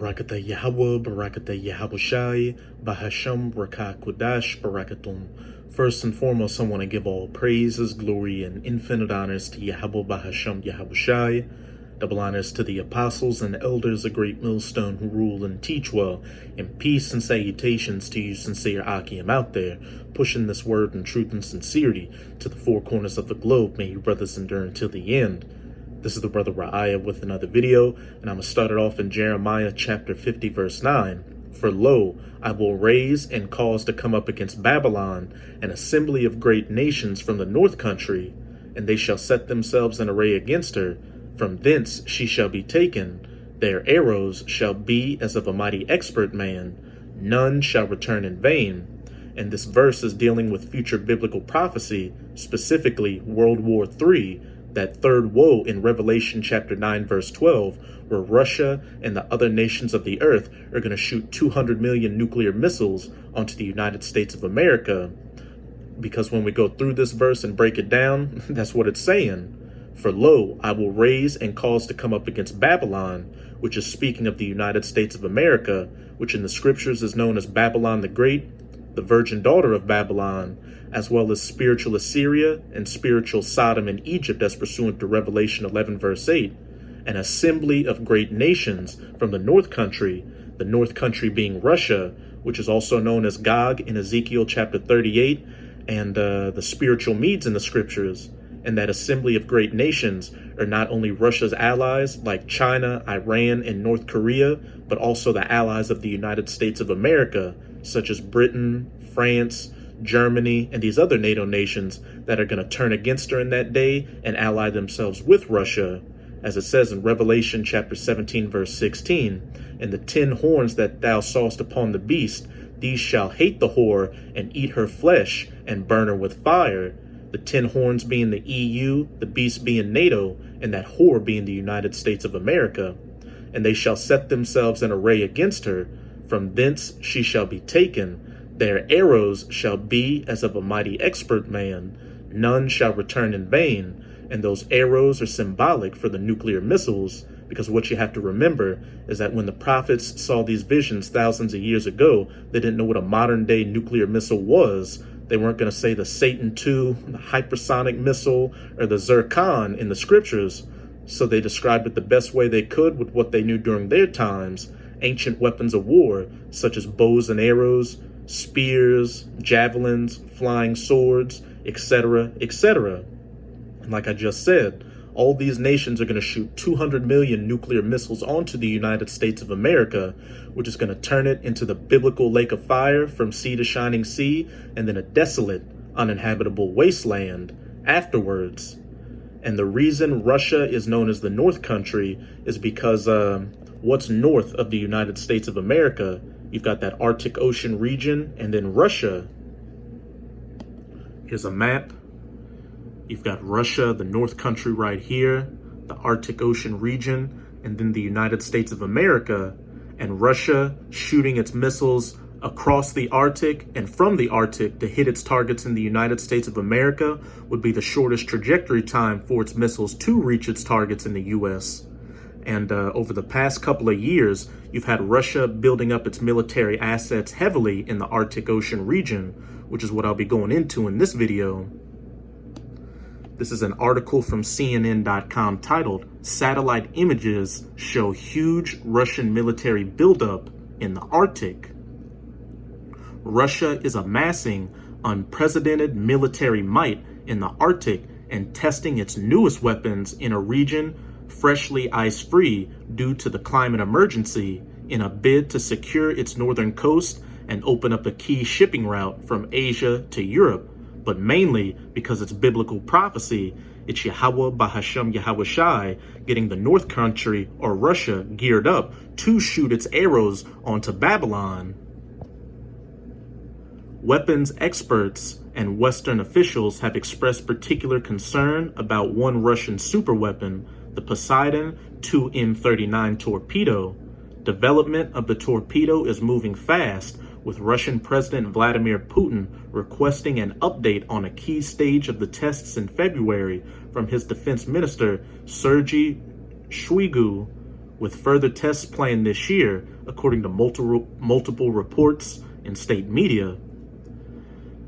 Barakata Yahweh, Barakata Yahabushai, Bahasham, Rakah Kudash, Barakatum. First and foremost, I want to give all praises, glory, and infinite honors to Yahweh, Bahasham, Yahabushai. Double honors to the apostles and elders of Great Millstone who rule and teach well, and peace and salutations to you sincere Akim out there, pushing this word in truth and sincerity to the four corners of the globe. May you brothers endure until the end. This is the brother Ra'aya with another video, and I'm going to start it off in Jeremiah chapter 50, verse 9. For lo, I will raise and cause to come up against Babylon an assembly of great nations from the north country, and they shall set themselves in array against her. From thence she shall be taken. Their arrows shall be as of a mighty expert man. None shall return in vain. And this verse is dealing with future biblical prophecy, specifically World War III, that third woe in Revelation chapter 9, verse 12, where Russia and the other nations of the earth are going to shoot 200 million nuclear missiles onto the United States of America. Because when we go through this verse and break it down, that's what it's saying. For lo, I will raise and cause to come up against Babylon, which is speaking of the United States of America, which in the scriptures is known as Babylon the Great, the virgin daughter of Babylon, as well as spiritual Assyria and spiritual Sodom and Egypt as pursuant to Revelation 11 verse 8, an assembly of great nations from the north country being Russia, which is also known as Gog in Ezekiel chapter 38, and the spiritual Medes in the scriptures. And that assembly of great nations are not only Russia's allies like China, Iran, and North Korea, but also the allies of the United States of America, such as Britain, France, Germany, and these other NATO nations that are going to turn against her in that day and ally themselves with Russia. As it says in Revelation chapter 17, verse 16, and the 10 horns that thou sawest upon the beast, these shall hate the whore and eat her flesh and burn her with fire. The 10 horns being the EU, the beast being NATO, and that whore being the United States of America. And they shall set themselves in array against her. From thence she shall be taken. Their arrows shall be as of a mighty expert man. None shall return in vain. And those arrows are symbolic for the nuclear missiles, because what you have to remember is that when the prophets saw these visions thousands of years ago, they didn't know what a modern day nuclear missile was. They weren't going to say the Satan II, the hypersonic missile, or the Zircon in the scriptures. So they described it the best way they could with what they knew during their times, ancient weapons of war, such as bows and arrows, spears, javelins, flying swords, etc., etc. And like I just said, all these nations are going to shoot 200 million nuclear missiles onto the United States of America, which is going to turn it into the biblical lake of fire from sea to shining sea, and then a desolate, uninhabitable wasteland afterwards. And the reason Russia is known as the North Country is because what's north of the United States of America? You've got that Arctic Ocean region, and then Russia. Here's a map. You've got Russia, the North Country right here, the Arctic Ocean region, and then the United States of America. And Russia shooting its missiles across the Arctic and from the Arctic to hit its targets in the United States of America would be the shortest trajectory time for its missiles to reach its targets in the U.S. And over the past couple of years, you've had Russia building up its military assets heavily in the Arctic Ocean region, which is what I'll be going into in this video. This is an article from CNN.com titled, Satellite Images Show Huge Russian Military Buildup in the Arctic. Russia is amassing unprecedented military might in the Arctic and testing its newest weapons in a region freshly ice-free due to the climate emergency in a bid to secure its northern coast and open up a key shipping route from Asia to Europe. But mainly because it's biblical prophecy, it's Yahweh Bahasham Yahabushai getting the North Country or Russia geared up to shoot its arrows onto Babylon. Weapons experts and Western officials have expressed particular concern about one Russian superweapon, the Poseidon 2M39 torpedo. Development of the torpedo is moving fast, with Russian President Vladimir Putin requesting an update on a key stage of the tests in February from his defense minister, Sergei Shoigu, with further tests planned this year, according to multiple reports in state media.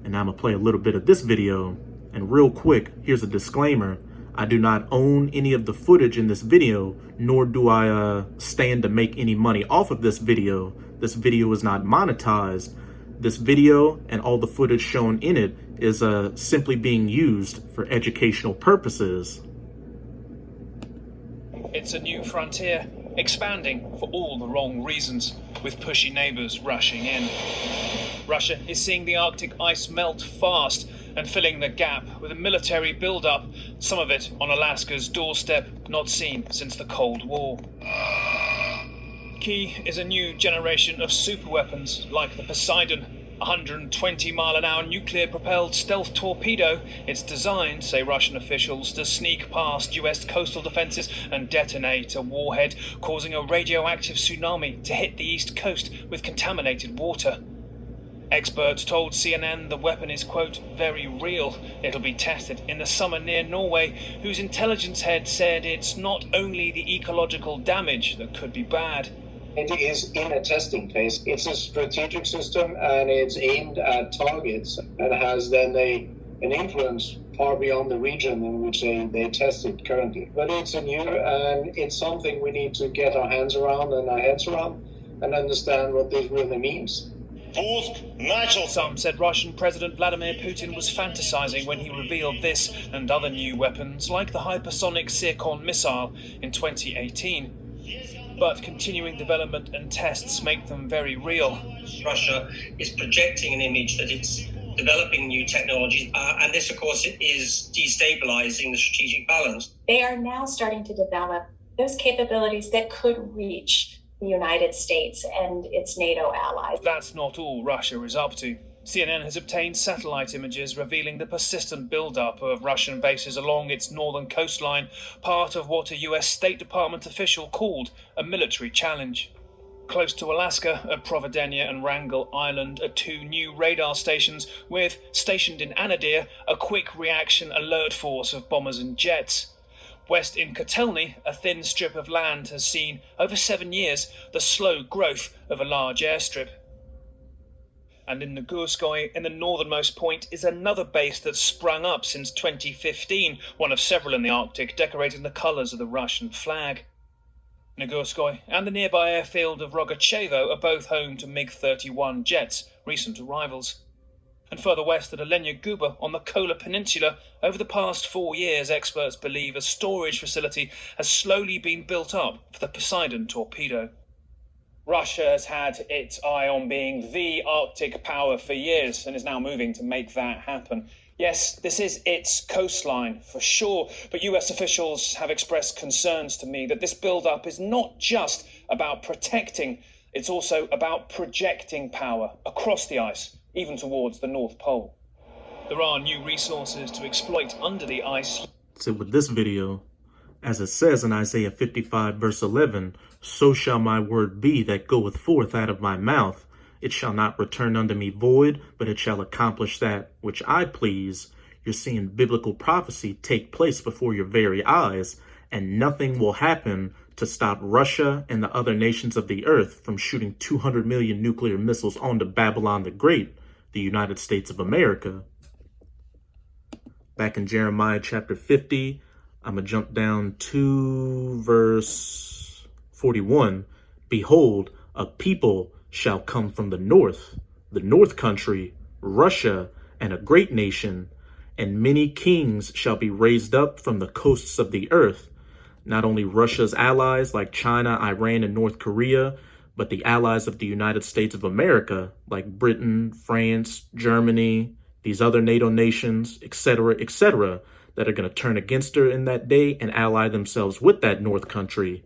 And I'm gonna play a little bit of this video. And real quick, here's a disclaimer. I do not own any of the footage in this video, nor do I stand to make any money off of this video. This video is not monetized. This video and all the footage shown in it is simply being used for educational purposes. It's a new frontier, expanding for all the wrong reasons, with pushy neighbors rushing in. Russia is seeing the Arctic ice melt fast and filling the gap with a military build-up, some of it on Alaska's doorstep, not seen since the Cold War. Key is a new generation of superweapons like the Poseidon, 120-mile-an-hour nuclear-propelled stealth torpedo. It's designed, say Russian officials, to sneak past US coastal defenses and detonate a warhead, causing a radioactive tsunami to hit the east coast with contaminated water. Experts told CNN the weapon is, quote, very real. It'll be tested in the summer near Norway, whose intelligence head said it's not only the ecological damage that could be bad. It is in a testing phase. It's a strategic system and it's aimed at targets and has then an influence far beyond the region in which they test it currently. But it's a new and it's something we need to get our hands around and our heads around and understand what this really means. Some said Russian President Vladimir Putin was fantasizing when he revealed this and other new weapons like the hypersonic Zircon missile in 2018. But continuing development and tests make them very real. Russia is projecting an image that it's developing new technologies, and this, of course, is destabilizing the strategic balance. They are now starting to develop those capabilities that could reach the United States and its NATO allies. That's not all Russia is up to. CNN has obtained satellite images revealing the persistent build-up of Russian bases along its northern coastline, part of what a US State Department official called a military challenge. Close to Alaska, at Providenia and Wrangel Island, are two new radar stations with, stationed in Anadyr, a quick reaction alert force of bombers and jets. West in Kotelny, a thin strip of land has seen, over 7 years, the slow growth of a large airstrip. And in Nagurskoye, in the northernmost point, is another base that's sprung up since 2015, one of several in the Arctic decorating the colours of the Russian flag. Nagurskoye and the nearby airfield of Rogachevo are both home to MiG-31 jets, recent arrivals. And further west at Alenya Guba on the Kola Peninsula, over the past 4 years, experts believe a storage facility has slowly been built up for the Poseidon torpedo. Russia has had its eye on being the Arctic power for years and is now moving to make that happen. Yes, this is its coastline for sure, but US officials have expressed concerns to me that this build-up is not just about protecting, it's also about projecting power across the ice, even towards the North Pole. There are new resources to exploit under the ice. So with this video, as it says in Isaiah 55 verse 11, so shall my word be that goeth forth out of my mouth. It shall not return unto me void, but it shall accomplish that which I please. You're seeing biblical prophecy take place before your very eyes, and nothing will happen to stop Russia and the other nations of the earth from shooting 200 million nuclear missiles onto Babylon the Great, the United States of America. Back in Jeremiah chapter 50, I'm going to jump down to verse 41. Behold, a people shall come from the north country, Russia, and a great nation, and many kings shall be raised up from the coasts of the earth. Not only Russia's allies like China, Iran, and North Korea, but the allies of the United States of America like Britain, France, Germany, these other NATO nations, etc., that are going to turn against her in that day and ally themselves with that north country.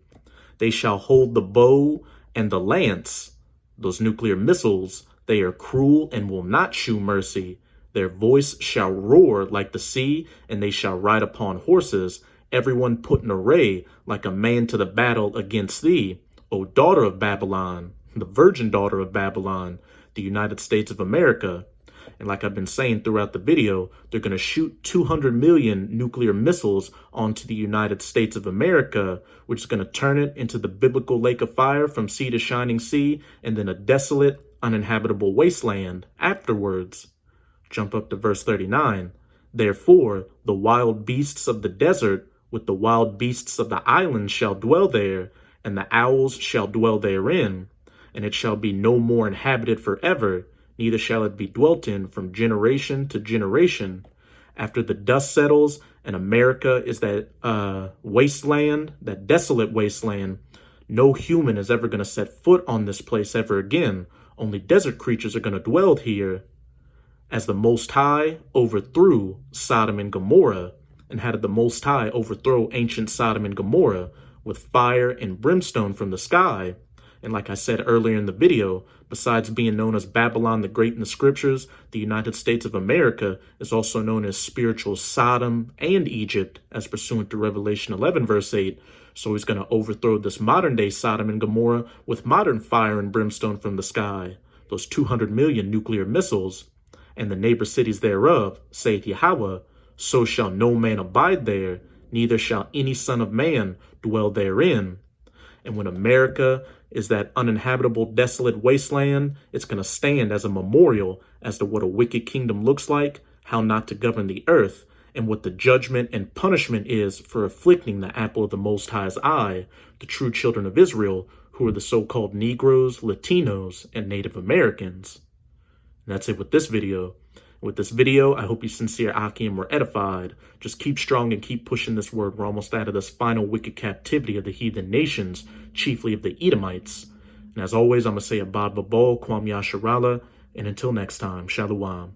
They shall hold the bow and the lance, those nuclear missiles. They are cruel and will not shew mercy. Their voice shall roar like the sea, and they shall ride upon horses, everyone put in array like a man to the battle against thee, O daughter of Babylon, the virgin daughter of Babylon, the United States of America. And like I've been saying throughout the video, they're going to shoot 200 million nuclear missiles onto the United States of America, which is going to turn it into the biblical lake of fire from sea to shining sea, and then a desolate, uninhabitable wasteland afterwards. Jump up to verse 39. Therefore, the wild beasts of the desert with the wild beasts of the islands shall dwell there, and the owls shall dwell therein. And it shall be no more inhabited forever, neither shall it be dwelt in from generation to generation. After the dust settles, and America is that wasteland, that desolate wasteland, no human is ever going to set foot on this place ever again. Only desert creatures are going to dwell here. As the Most High overthrew Sodom and Gomorrah. And how did the Most High overthrow ancient Sodom and Gomorrah? With fire and brimstone from the sky. And like I said earlier in the video, besides being known as Babylon the Great in the scriptures, the United States of America is also known as spiritual Sodom and Egypt, as pursuant to Revelation 11 verse 8. So he's going to overthrow this modern day Sodom and Gomorrah with modern fire and brimstone from the sky, those 200 million nuclear missiles, and the neighbor cities thereof, saith Yahweh, so shall no man abide there, neither shall any son of man dwell therein. And when America is that uninhabitable, desolate wasteland, it's going to stand as a memorial as to what a wicked kingdom looks like, how not to govern the earth, and what the judgment and punishment is for afflicting the apple of the Most High's eye, the true children of Israel, who are the so-called Negroes, Latinos, and Native Americans. And that's it with this video. With this video, I hope you sincere Akim were edified. Just keep strong and keep pushing this word. We're almost out of this final wicked captivity of the heathen nations, chiefly of the Edomites. And as always, I'm going to say Abad Babol, Kwam Yasharala, and until next time, Shalom.